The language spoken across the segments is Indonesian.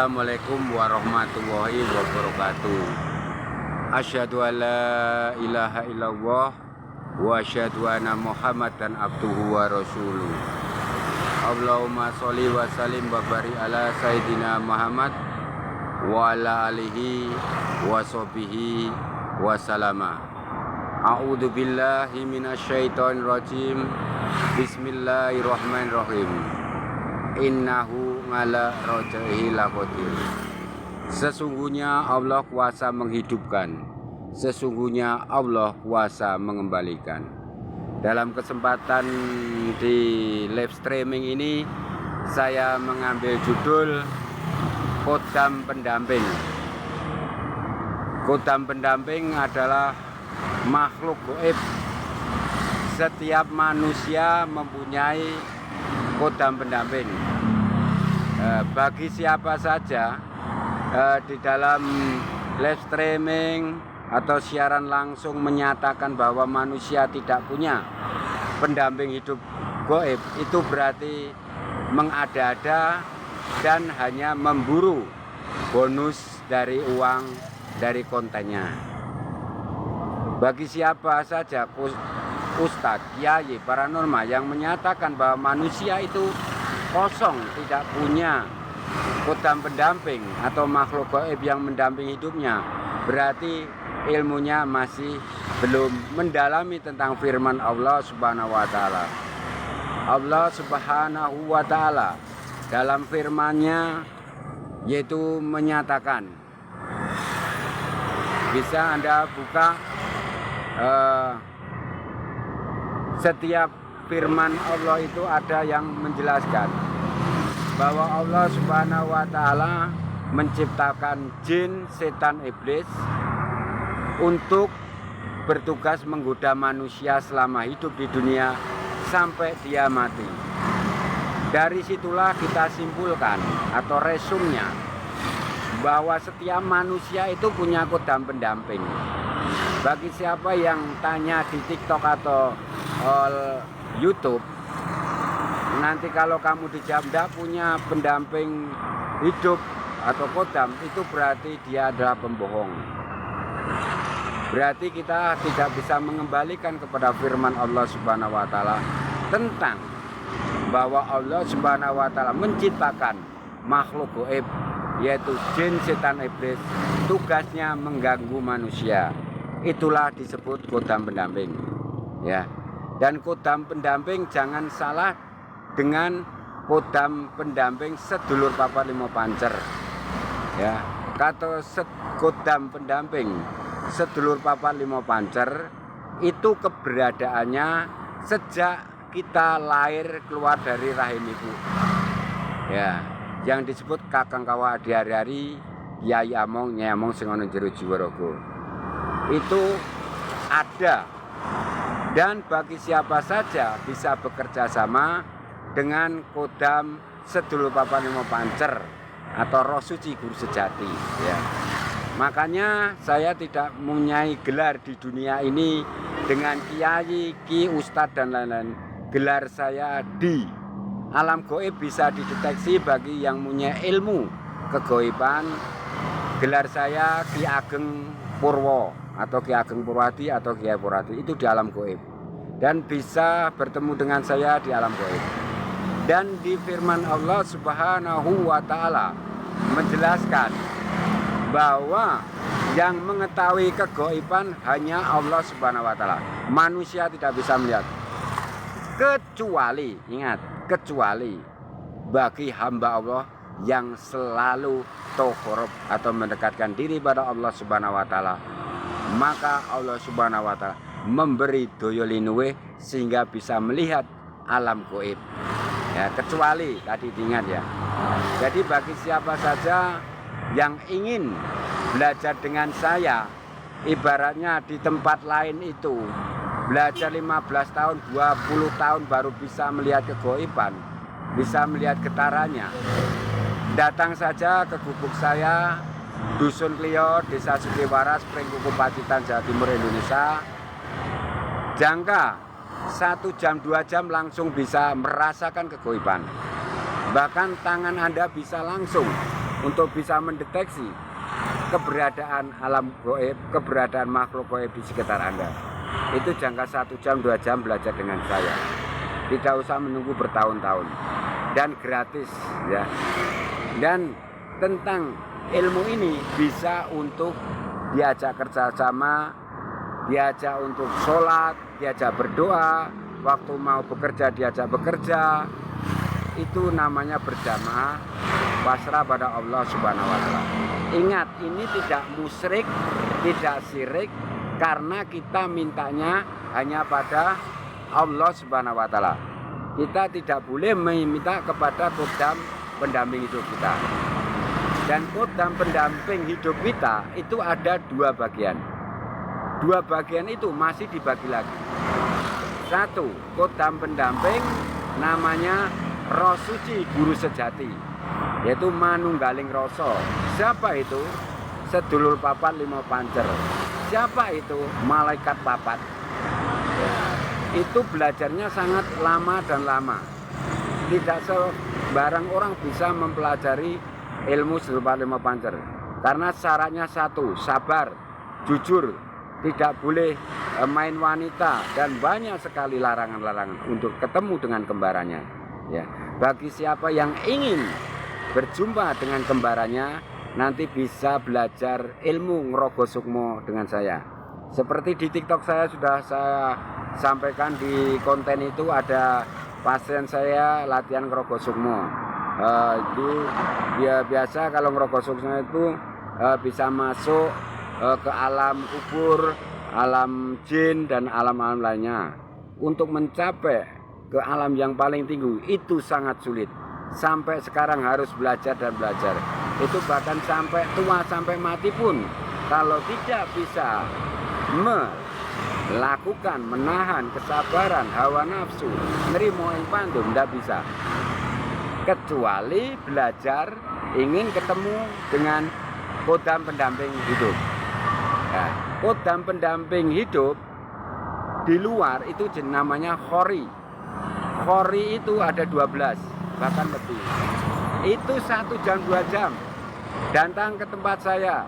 Assalamualaikum warahmatullahi wabarakatuh. Asyhadu an la ilaha illallah wa asyhadu anna Muhammadan abduhu wa rasuluh. Allahumma sholli wa sallim wa barik ala sayyidina Muhammad wa ala alihi wa sahbihi wa salama. A'udzu billahi minasyaitonir rajim. Bismillahirrahmanirrahim. Innahu ala rojahi laqadir. Sesungguhnya Allah kuasa menghidupkan, sesungguhnya Allah kuasa mengembalikan. Dalam kesempatan di live streaming ini, saya mengambil judul Kodam Pendamping. Kodam pendamping adalah makhluk gaib. Setiap manusia mempunyai kodam pendamping. Bagi siapa saja di dalam live streaming atau siaran langsung menyatakan bahwa manusia tidak punya pendamping hidup gaib, itu berarti mengada-ada dan hanya memburu bonus dari uang dari kontennya. Bagi siapa saja ustadz, kiai, paranormal yang menyatakan bahwa manusia itu kosong, tidak punya kodam pendamping atau makhluk gaib yang mendampingi hidupnya, berarti ilmunya masih belum mendalami tentang firman Allah Subhanahu wa taala. Allah Subhanahu wa taala dalam firman-Nya yaitu menyatakan, bisa Anda buka setiap firman Allah itu ada yang menjelaskan bahwa Allah Subhanahu wa taala menciptakan jin, setan, iblis untuk bertugas menggoda manusia selama hidup di dunia sampai dia mati. Dari situlah kita simpulkan atau resumnya bahwa setiap manusia itu punya kodam pendamping. Bagi siapa yang tanya di TikTok atau YouTube, nanti kalau kamu dijawab tidak punya pendamping hidup atau kodam, itu berarti dia adalah pembohong. Berarti kita tidak bisa mengembalikan kepada firman Allah Subhanahu wa taala tentang bahwa Allah Subhanahu wa taala menciptakan makhluk gaib yaitu jin, setan, iblis, tugasnya mengganggu manusia. Itulah disebut kodam pendamping, ya. Dan kodam pendamping jangan salah dengan kodam pendamping sedulur papat limo pancer, ya. Kata kodam pendamping sedulur papat limo pancer itu keberadaannya sejak kita lahir keluar dari rahim ibu, ya. Yang disebut kakang kawa di hari-hari, yai among, nyai among sing ana jero jiwa raga. Itu ada, dan bagi siapa saja bisa bekerja sama dengan kodam sedulur papat limo pancer atau roh suci guru sejati, ya. Makanya saya tidak mempunyai gelar di dunia ini dengan kiai, ki, ustadz dan lain-lain. Gelar saya di alam gaib bisa dideteksi bagi yang punya ilmu kegoiban. Gelar saya Ki Ageng Purwo atau Ki Ageng Purwadi atau Kiai Purwadi, itu di alam gaib, dan bisa bertemu dengan saya di alam gaib. Dan di firman Allah Subhanahu wa taala menjelaskan bahwa yang mengetahui kegaiban hanya Allah Subhanahu wa taala. Manusia tidak bisa melihat, kecuali, ingat, kecuali bagi hamba Allah yang selalu taqarrub atau mendekatkan diri pada Allah Subhanahu wa taala, maka Allah Subhanahu wa taala memberi daya linuwe sehingga bisa melihat alam gaib, ya. Kecuali tadi diingat, ya. Jadi bagi siapa saja yang ingin belajar dengan saya, ibaratnya di tempat lain itu belajar 15 tahun, 20 tahun baru bisa melihat kegaiban, bisa melihat getarannya. Datang saja ke gubuk saya, Dusun Klio, Desa Sukiwaras, Pringkuku, Pacitan, Jawa Timur, Indonesia. Jangka 1 jam 2 jam langsung bisa merasakan kegaiban. Bahkan tangan Anda bisa langsung untuk bisa mendeteksi keberadaan alam goib, keberadaan makhluk goib di sekitar Anda. Itu jangka 1 jam 2 jam belajar dengan saya. Tidak usah menunggu bertahun-tahun dan gratis ya. Dan tentang ilmu ini bisa untuk diajak kerjasama, diajak untuk sholat, diajak berdoa, waktu mau bekerja diajak bekerja. Itu namanya berjamaah, pasrah pada Allah Subhanahu wa Ta'ala. Ingat, ini tidak musyrik, tidak syirik, karena kita mintanya hanya pada Allah Subhanahu wa Ta'ala. Kita tidak boleh meminta kepada kodam pendamping hidup kita. Dan kodam pendamping hidup kita itu ada 2 bagian. 2 bagian itu masih dibagi lagi. 1, kodam pendamping namanya Roh Suci Guru Sejati, yaitu Manunggaling Rasa. Siapa itu? Sedulur papat 5 pancer. Siapa itu? Malaikat papat. Itu belajarnya sangat lama dan lama. Tidak sembarang orang bisa mempelajari ilmu sedulur papat 5 pancer. Karena syaratnya 1, sabar, jujur, tidak boleh main wanita, dan banyak sekali larangan-larangan untuk ketemu dengan kembarannya. Ya, bagi siapa yang ingin berjumpa dengan kembarannya, nanti bisa belajar ilmu Ngrogo Sukmo dengan saya. Seperti di TikTok saya sudah saya sampaikan di konten itu, ada pasien saya latihan Ngrogo Sukmo. Itu dia biasa kalau Ngrogo Sukmo itu bisa masuk ke alam kubur, alam jin, dan alam-alam lainnya. Untuk mencapai ke alam yang paling tinggi itu sangat sulit. Sampai sekarang harus belajar dan belajar. Itu bahkan sampai tua, sampai mati pun, kalau tidak bisa melakukan, menahan kesabaran, hawa nafsu, nerimo ing pandum, tidak bisa. Kecuali belajar, ingin ketemu dengan kodam pendamping hidup. Ya, kodam pendamping hidup di luar itu namanya khori. Khori itu ada 12, bahkan lebih. Itu 1 jam 2 jam. Datang ke tempat saya,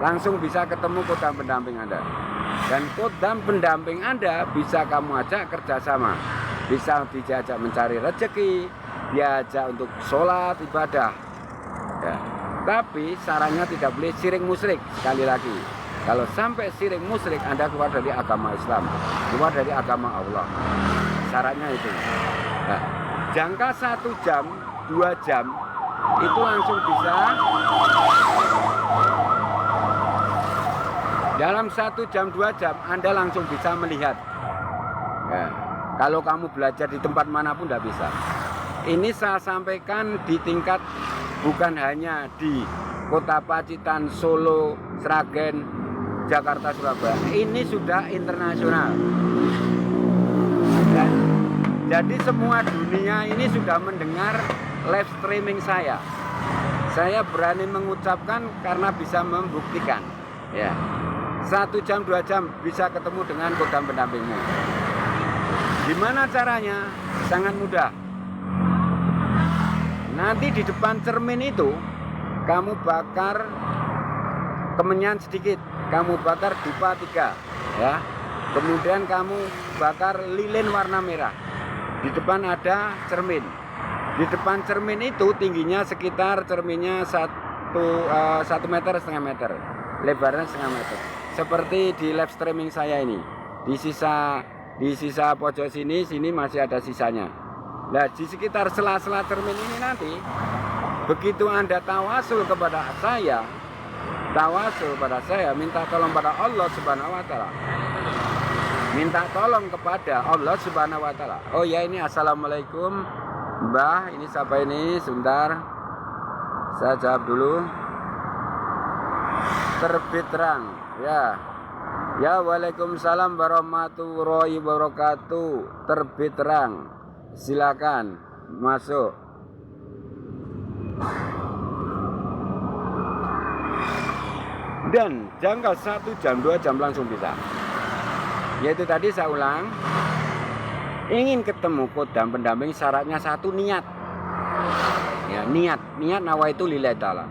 langsung bisa ketemu kodam pendamping Anda. Dan kodam pendamping Anda bisa kamu ajak kerjasama. Bisa diajak mencari rezeki, diajak untuk sholat, ibadah. Ya. Tapi sarannya tidak boleh syirik musyrik. Sekali lagi, kalau sampai syirik musyrik, Anda keluar dari agama Islam, keluar dari agama Allah. Syaratnya itu. Nah, jangka 1 jam, 2 jam, itu langsung bisa. Dalam 1 jam, 2 jam, Anda langsung bisa melihat. Ya, kalau kamu belajar di tempat manapun tidak bisa. Ini saya sampaikan di tingkat bukan hanya di Kota Pacitan, Solo, Sragen, Jakarta, Surabaya. Ini sudah internasional. Dan jadi semua dunia ini sudah mendengar live streaming saya. Saya berani mengucapkan karena bisa membuktikan. Ya, 1 jam 2 jam bisa ketemu dengan kodam pendampingmu. Gimana caranya? Sangat mudah. Nanti di depan cermin itu kamu bakar kemenyan sedikit, kamu bakar dupa 3, ya. Kemudian kamu bakar lilin warna merah. Di depan ada cermin. Di depan cermin itu tingginya sekitar cerminnya 1,5 meter, lebarnya 1,5 meter. Seperti di live streaming saya ini. Di sisa pojok sini masih ada sisanya. Nah, di sekitar sela-sela cermin ini nanti, begitu Anda tawasul kepada saya, minta tolong pada Allah Subhanahu wa Ta'ala. Minta tolong kepada Allah Subhanahu wa Ta'ala. Oh ya, ini assalamualaikum Mbah, ini siapa ini? Sebentar, saya jawab dulu. Terbit terang, ya. Ya, waalaikumsalam warahmatullahi wabarakatuh. Terbit terang, silakan masuk. Dan jangka 1 jam 2 jam langsung bisa. Yaitu tadi saya ulang, ingin ketemu kodam pendamping, syaratnya 1, niat. Ya, niat nawaitu lillahi ta'ala.